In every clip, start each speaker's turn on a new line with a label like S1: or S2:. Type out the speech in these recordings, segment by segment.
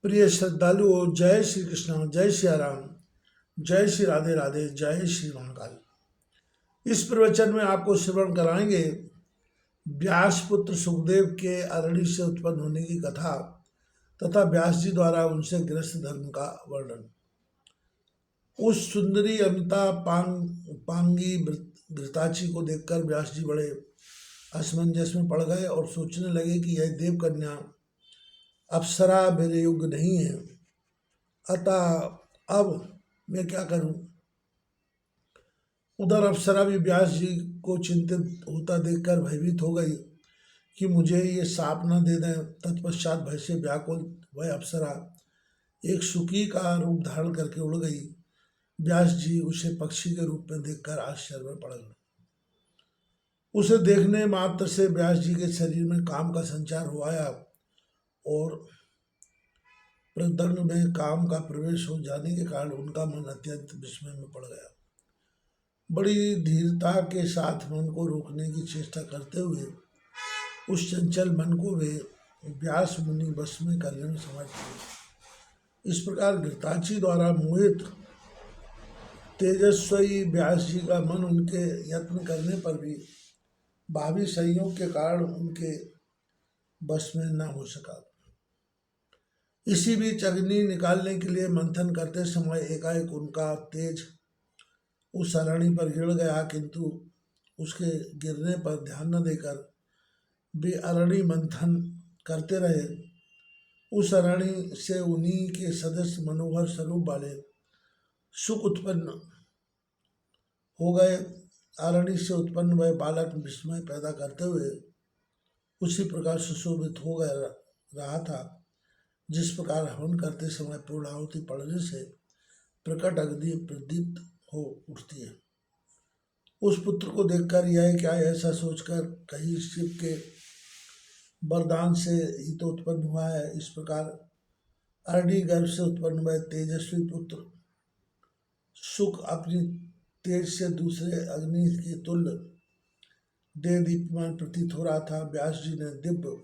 S1: प्रिय श्रद्धालुओं, जय श्री कृष्ण, जय श्री राम, जय श्री राधे राधे, जय श्री महाकाल। इस प्रवचन में आपको श्रवण कराएंगे व्यास पुत्र सुखदेव के अरणी से उत्पन्न होने की कथा तथा व्यास जी द्वारा उनसे गृहस्थ धर्म का वर्णन। उस सुंदरी अमिता पांगी घृताची को देखकर व्यास जी बड़े असमंजस में पड़ गए और सोचने लगे कि यह देव कन्या अप्सरा मेरे योग्य नहीं है, अतः अब मैं क्या करूं। उधर अप्सरा भी व्यास जी को चिंतित होता देखकर भयभीत हो गई कि मुझे ये साप न दे दें। तत्पश्चात भय से व्याकुल वह अप्सरा एक सुकी का रूप धारण करके उड़ गई। व्यास जी उसे पक्षी के रूप में देखकर आश्चर्य में पड़ गए। उसे देखने मात्र से व्यास जी के शरीर में काम का संचार हो आया और प्रदंड में काम का प्रवेश हो जाने के कारण उनका मन अत्यंत विस्मय में पड़ गया। बड़ी धीरता के साथ मन को रोकने की चेष्टा करते हुए उस चंचल मन को वे व्यास मुनि वश में करने में समर्थ हुए। इस प्रकार घृताची द्वारा मोहित तेजस्वी व्यास जी का मन उनके यत्न करने पर भी भावी संयोग के कारण उनके वश में न हो सका। इसी बीच अग्नि निकालने के लिए मंथन करते समय एकाएक उनका तेज उस अरणी पर गिर गया, किंतु उसके गिरने पर ध्यान न देकर वे अरणी मंथन करते रहे। उस अरणी से उन्हीं के सदस्य मनोहर स्वरूप वाले सुख उत्पन्न हो गए। अरणी से उत्पन्न वह बालक विस्मय पैदा करते हुए उसी प्रकार सुशोभित हो गया रहा था जिस प्रकार हवन करते समय पूर्णाहुति पड़ने से प्रकट अग्नि प्रदीप्त हो उठती है। उस पुत्र को देखकर यह क्या, ऐसा सोचकर कहीं शिव के वरदान से ही तो उत्पन्न हुआ है। इस प्रकार अरणी गर्भ से उत्पन्न हुआ तेजस्वी पुत्र सुख अपनी तेज से दूसरे अग्नि के तुल्य देह दीप्यमान प्रतीत हो रहा था। व्यास जी ने दिव्य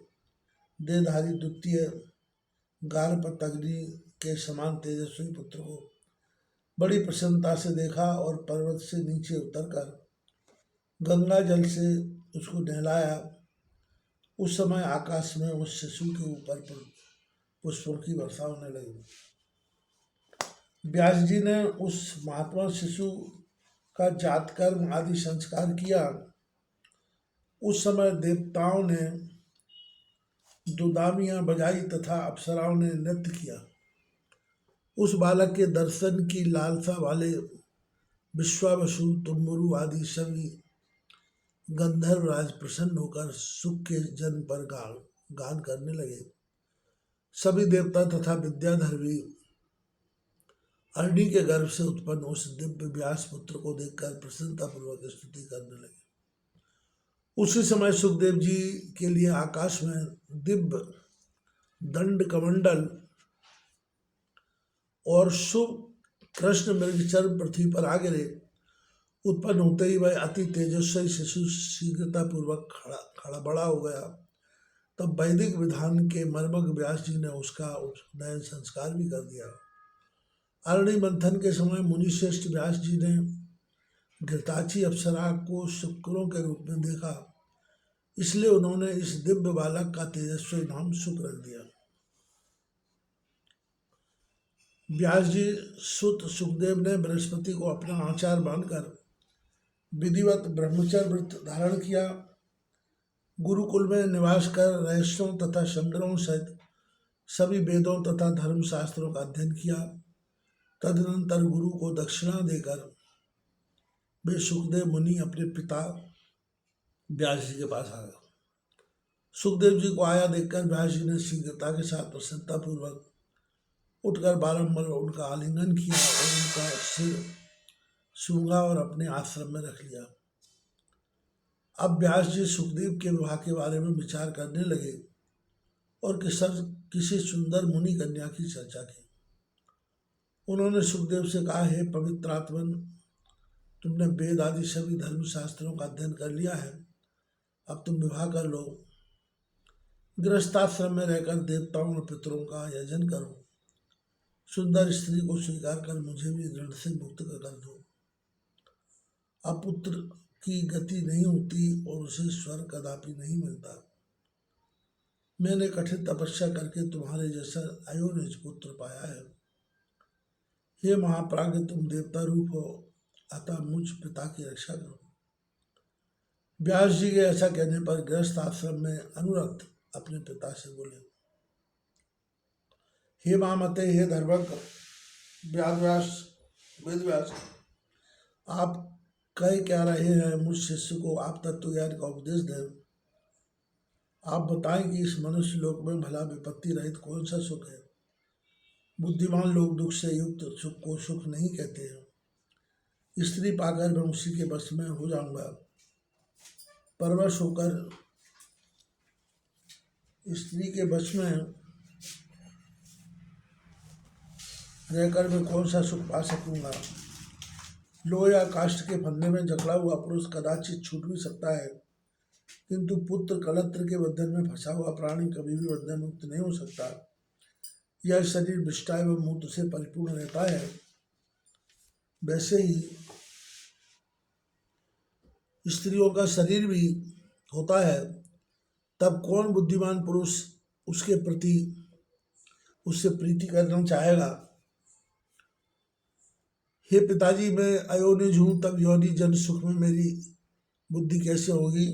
S1: देहधारी द्वितीय गार्हपत्य अग्नि के समान तेजस्वी पुत्र को बड़ी प्रसन्नता से देखा और पर्वत से नीचे उतरकर गंगा जल से उसको नहलाया। उस समय आकाश में उस शिशु के ऊपर पुष्पों की वर्षा होने लगी। व्यास जी ने उस महात्मा शिशु का जातकर्म आदि संस्कार किया। उस समय देवताओं ने दुदामियाँ बजाई तथा अप्सराओं ने नृत्य किया। उस बालक के दर्शन की लालसा वाले विश्वावसु, तुम्बुरु आदि सभी गंधर्वराज प्रसन्न होकर सुख के जन्म पर गान करने लगे। सभी देवता तथा विद्याधर भी अरणी के गर्भ से उत्पन्न उस दिव्य व्यास पुत्र को देखकर प्रसन्नतापूर्वक स्तुति करने लगे। उसी समय सुखदेव जी के लिए आकाश में दिव्य दंड कमंडल और शुभ कृष्ण मृगचर पृथ्वी पर आ गिरे। उत्पन्न होते ही वह अति तेजस्वी शिशु शीघ्रतापूर्वक खड़ा बड़ा हो गया। तब वैदिक विधान के मर्मज्ञ व्यास जी ने उसका उपनयन संस्कार भी कर दिया। अरणी मंथन के समय मुनिश्रेष्ठ व्यास जी ने घृताची अप्सरा को शुक्रों के रूप में देखा, इसलिए उन्होंने इस दिव्य बालक का तेजस्वी नाम शुक्र रख दिया। व्यास जी सुत सुखदेव ने बृहस्पति को अपना आचार बांधकर विधिवत ब्रह्मचर्य व्रत धारण किया। गुरुकुल में निवास कर रहस्यों तथा संग्रहों सहित सभी वेदों तथा धर्मशास्त्रों का अध्ययन किया। तदनंतर गुरु को दक्षिणा देकर वे सुखदेव मुनि अपने पिता व्यास जी के पास आ गए। सुखदेव जी को आया देखकर व्यास जी ने शीघ्रता के साथ प्रसन्नतापूर्वक उठकर बारंबार उनका आलिंगन किया और उनका सिर सूंघा और अपने आश्रम में रख लिया। अब व्यास जी सुखदेव के विवाह के बारे में विचार करने लगे और किसी सुंदर मुनि कन्या की चर्चा की। उन्होंने सुखदेव से कहा, हे पवित्र आत्मन, तुमने वेद आदि सभी धर्मशास्त्रों का अध्ययन कर लिया है, अब तुम विवाह कर लो। गृहस्थाश्रम में रहकर देवताओं और पितरों का यजन करो सुंदर स्त्री को स्वीकार कर मुझे भी ऋण से मुक्त कर दो। अपुत्र की गति नहीं होती और उसे स्वर्ग कदापि नहीं मिलता। मैंने कठिन तपस्या करके तुम्हारे जैसा अयोनिज पुत्र पाया है। हे महाप्राज्ञ, तुम देवता रूप हो, अतः मुझ पिता की रक्षा करो। व्यास जी के ऐसा कहने पर गृहस्थ आश्रम में अनुरक्त अपने पिता से बोले, हे महामते, हे धर्मज्ञ वेदव्यास, आप कह क्या रहे हैं? मुझ शिष्य को आप तत्व ज्ञान का उपदेश दें। आप बताएं कि इस मनुष्य लोक में भला विपत्ति रहित कौन सा सुख है? बुद्धिमान लोग दुख से युक्त सुख को सुख नहीं कहते हैं। स्त्री पाकर मैं उसी के बस में हो जाऊंगा। परवश होकर स्त्री के बस में रहकर मैं कौन सा सुख पा सकूंगा? लोह या काष्ठ के फंदे में जकड़ा हुआ पुरुष कदाचित छूट भी सकता है, किंतु पुत्र कलत्र के बंधन में फंसा हुआ प्राणी कभी भी बंधन मुक्त नहीं हो सकता। यह शरीर विष्ठा एवं मूत्र से परिपूर्ण रहता है, वैसे ही स्त्रियों का शरीर भी होता है। तब कौन बुद्धिमान पुरुष उसके प्रति उससे प्रीति करना चाहेगा? हे पिताजी, मैं अयोनिज हूँ, तब योनि जन सुख में मेरी बुद्धि कैसे होगी?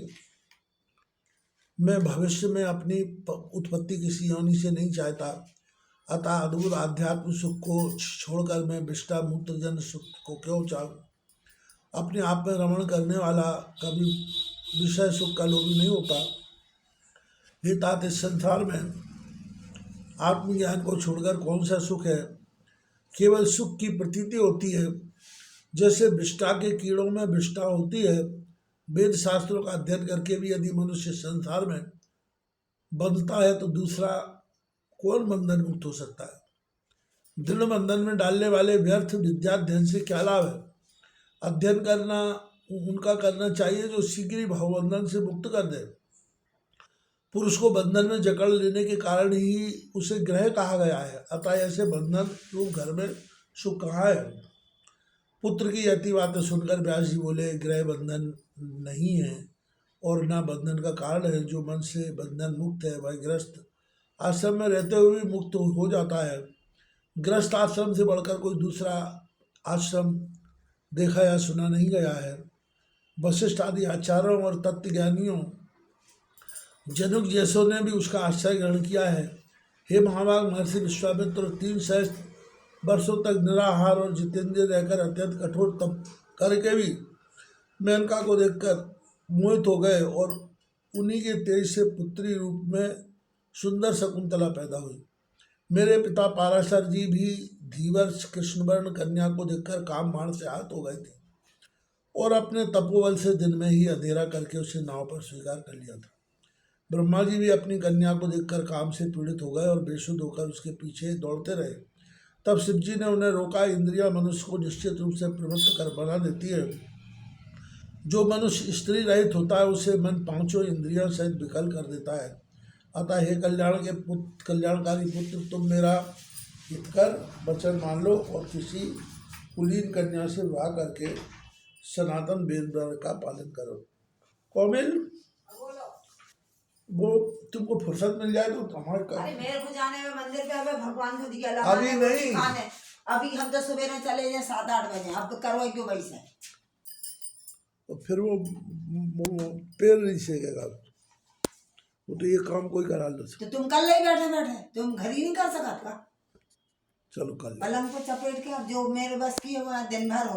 S1: मैं भविष्य में अपनी उत्पत्ति किसी योनि से नहीं चाहता, अतः अद्भुत आध्यात्म सुख को छोड़कर मैं विष्ठा मूत्र जन सुख को क्यों चाहूँ? अपने आप में रमण करने वाला कभी विषय सुख का लोभी नहीं होता। हे तात, इस संसार में आत्मज्ञान को छोड़कर कौन सा सुख है? केवल सुख की प्रतीति होती है। जैसे विष्ठा के कीड़ों में विष्ठा होती है, वेद शास्त्रों का अध्ययन करके भी यदि मनुष्य संसार में बंधता है तो दूसरा कौन बंधन मुक्त हो सकता है? दृढ़ बंधन में डालने वाले व्यर्थ विद्याध्ययन से क्या लाभ है? अध्ययन करना उनका करना चाहिए जो शीघ्र ही भवबंधन से मुक्त कर दे। पुरुष को बंधन में जकड़ लेने के कारण ही उसे ग्रह कहा गया है, अतः ऐसे बंधन रूप घर में सुख कहाँ है? पुत्र की यति बातें सुनकर व्यास जी बोले, ग्रह बंधन नहीं है और न बंधन का कारण है। जो मन से बंधन मुक्त है वह गृहस्थ आश्रम में रहते हुए भी मुक्त हो जाता है। गृहस्थ आश्रम से बढ़कर कोई दूसरा आश्रम देखा या सुना नहीं गया है। वशिष्ठ आदि आचार्यों और तत्वज्ञानियों जनक जैसों ने भी उसका आश्रय ग्रहण किया है। हे महाभाग महर्षि विश्वामित्र 300 वर्षों तक निराहार और जितेंद्रिय रहकर अत्यंत कठोर तप करके भी मेनका को देखकर मोहित हो गए और उन्हीं के तेज से पुत्री रूप में सुंदर शकुंतला पैदा हुई। मेरे पिता पाराशर जी भी धीवर कृष्णवर्ण कन्या को देखकर काम बाण से आहत हो गए थे और अपने तपोबल से दिन में ही अंधेरा करके उसे नाव पर स्वीकार कर लिया था। ब्रह्मा जी भी अपनी कन्या को देखकर काम से पीड़ित हो गए और बेसुध होकर उसके पीछे दौड़ते रहे। तब शिव जी ने उन्हें रोका। इंद्रिया मनुष्य को निश्चित रूप से प्रवृत्त कर बना देती है। जो मनुष्य स्त्री रहित होता है उसे मन पांचों इंद्रियों सहित विकल कर देता है। अतः हे कल्याणकारी पुत्र, तुम मेरा हित कर वचन मान लो और किसी कुलीन कन्या से विवाह करके सनातन वेद का पालन करो। कौमिल, वो तुमको फुर्सत मिल जाए तो हमारे
S2: अरे मेरे को जाने में मंदिर पे हमें भगवान को दिया
S1: अभी नहीं,
S2: अभी हम तो सुबह चले जाए 7-8 बजे। अब तो करवाई क्यों भाई से?
S1: तो फिर वो पैर नहीं सेकेगा। वो तो ये काम कोई करा लो।
S2: तो तुम कल नहीं बैठे तुम घर ही नहीं कर सकता?
S1: चलो कल
S2: पलंग को चपेट के अब जो मेरे बस की है वो दिन भर हो।